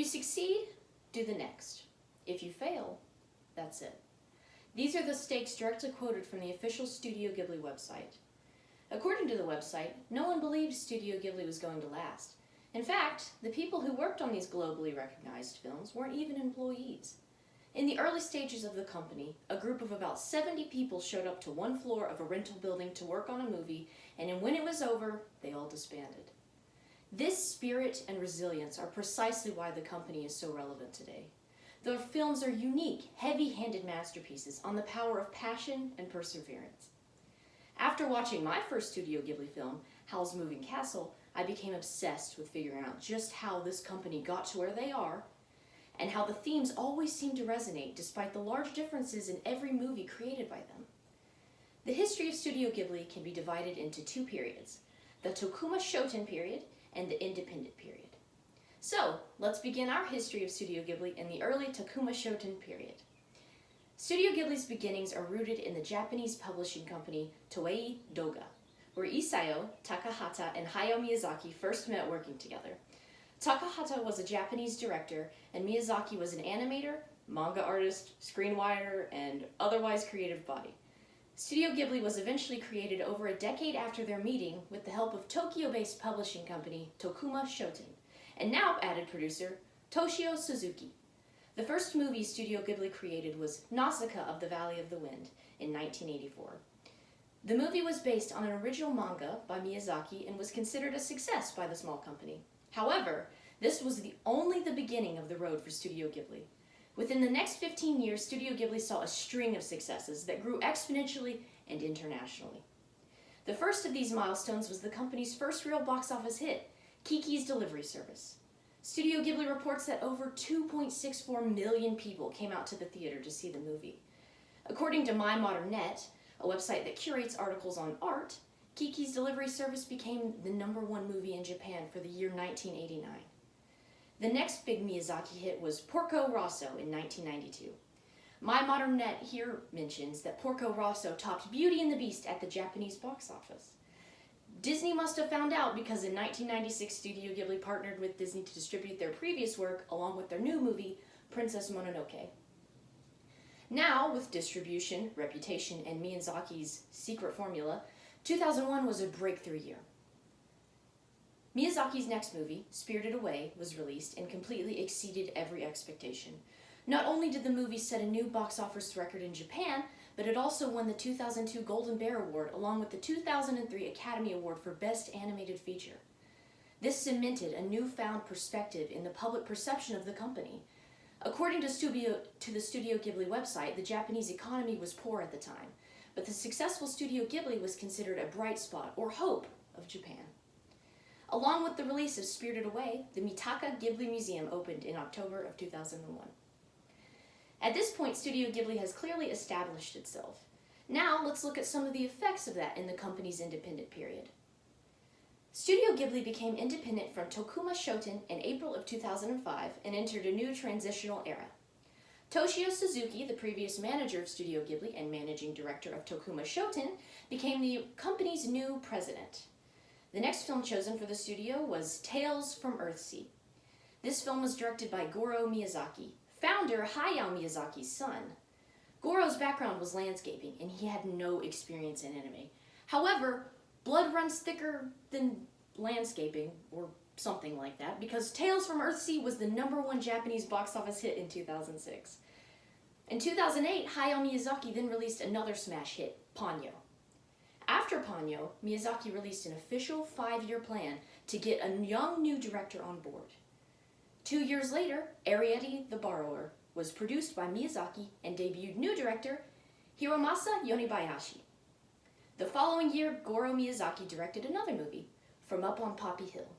you succeed, do the next. If you fail, that's it. These are the stakes directly quoted from the official Studio Ghibli website. According to the website, no one believed Studio Ghibli was going to last. In fact, the people who worked on these globally recognized films weren't even employees. In the early stages of the company, a group of about 70 people showed up to one floor of a rental building to work on a movie, and when it was over, they all disbanded. This spirit and resilience are precisely why the company is so relevant today. Their films are unique, heavy-handed masterpieces on the power of passion and perseverance. After watching my first Studio Ghibli film, Howl's Moving Castle, I became obsessed with figuring out just how this company got to where they are, and how the themes always seem to resonate despite the large differences in every movie created by them. The history of Studio Ghibli can be divided into two periods, the Tokuma Shoten period and the Independent period. So, let's begin our history of Studio Ghibli in the early Tokuma Shoten period. Studio Ghibli's beginnings are rooted in the Japanese publishing company Toei Doga, where Isao, Takahata, and Hayao Miyazaki first met working together. Takahata was a Japanese director, and Miyazaki was an animator, manga artist, screenwriter, and otherwise creative body. Studio Ghibli was eventually created over a decade after their meeting with the help of Tokyo-based publishing company Tokuma Shoten, and now added producer Toshio Suzuki. The first movie Studio Ghibli created was Nausicaa of the Valley of the Wind in 1984. The movie was based on an original manga by Miyazaki and was considered a success by the small company. However, this was only the beginning of the road for Studio Ghibli. Within the next 15 years, Studio Ghibli saw a string of successes that grew exponentially and internationally. The first of these milestones was the company's first real box office hit, Kiki's Delivery Service. Studio Ghibli reports that over 2.64 million people came out to the theater to see the movie. According to MyModernNet, a website that curates articles on art, Kiki's Delivery Service became the #1 movie in Japan for the year 1989. The next big Miyazaki hit was Porco Rosso in 1992. MyModernNet here mentions that Porco Rosso topped Beauty and the Beast at the Japanese box office. Disney must have found out because in 1996 Studio Ghibli partnered with Disney to distribute their previous work along with their new movie, Princess Mononoke. Now, with distribution, reputation, and Miyazaki's secret formula, 2001 was a breakthrough year. Miyazaki's next movie, Spirited Away, was released and completely exceeded every expectation. Not only did the movie set a new box office record in Japan, but it also won the 2002 Golden Bear Award along with the 2003 Academy Award for Best Animated Feature. This cemented a newfound perspective in the public perception of the company. According to the Studio Ghibli website, the Japanese economy was poor at the time, but the successful Studio Ghibli was considered a bright spot or hope of Japan. Along with the release of Spirited Away, the Mitaka Ghibli Museum opened in October of 2001. At this point, Studio Ghibli has clearly established itself. Now, let's look at some of the effects of that in the company's independent period. Studio Ghibli became independent from Tokuma Shoten in April of 2005 and entered a new transitional era. Toshio Suzuki, the previous manager of Studio Ghibli and managing director of Tokuma Shoten, became the company's new president. The next film chosen for the studio was Tales from Earthsea. This film was directed by Goro Miyazaki, founder Hayao Miyazaki's son. Goro's background was landscaping, and he had no experience in anime. However, blood runs thicker than landscaping, or something like that, because Tales from Earthsea was the #1 Japanese box office hit in 2006. In 2008, Hayao Miyazaki then released another smash hit, Ponyo. After Ponyo, Miyazaki released an official 5-year plan to get a young new director on board. 2 years later, Arrietty the Borrower was produced by Miyazaki and debuted new director Hiromasa Yonebayashi. The following year, Goro Miyazaki directed another movie, From Up on Poppy Hill.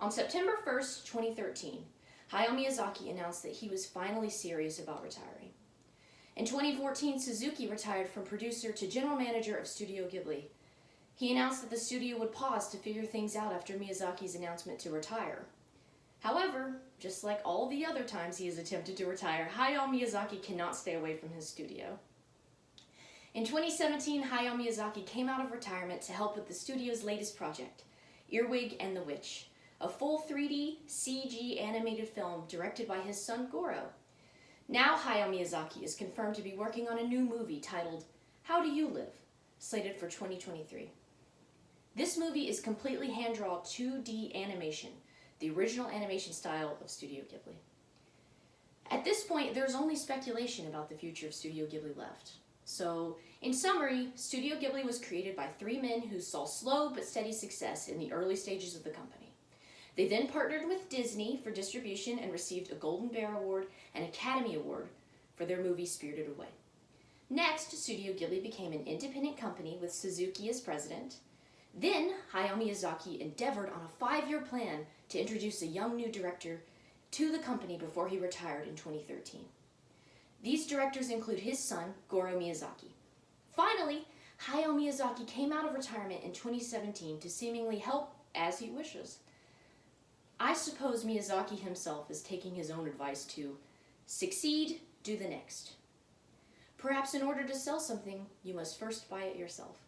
On September 1st, 2013, Hayao Miyazaki announced that he was finally serious about retiring. In 2014, Suzuki retired from producer to general manager of Studio Ghibli. He announced that the studio would pause to figure things out after Miyazaki's announcement to retire. However, just like all the other times he has attempted to retire, Hayao Miyazaki cannot stay away from his studio. In 2017, Hayao Miyazaki came out of retirement to help with the studio's latest project, Earwig and the Witch, a a full 3D CG animated film directed by his son Goro. Now Hayao Miyazaki is confirmed to be working on a new movie titled How Do You Live?, slated for 2023. This movie is completely hand-drawn 2D animation, the original animation style of Studio Ghibli. At this point, there's only speculation about the future of Studio Ghibli left. So, in summary, Studio Ghibli was created by 3 men who saw slow but steady success in the early stages of the company. They then partnered with Disney for distribution and received a Golden Bear Award and Academy Award for their movie Spirited Away. Next, Studio Ghibli became an independent company with Suzuki as president. Then, Hayao Miyazaki endeavored on a 5-year plan to introduce a young new director to the company before he retired in 2013. These directors include his son, Goro Miyazaki. Finally, Hayao Miyazaki came out of retirement in 2017 to seemingly help as he wishes. I suppose Miyazaki himself is taking his own advice to succeed, do the next. Perhaps in order to sell something, you must first buy it yourself.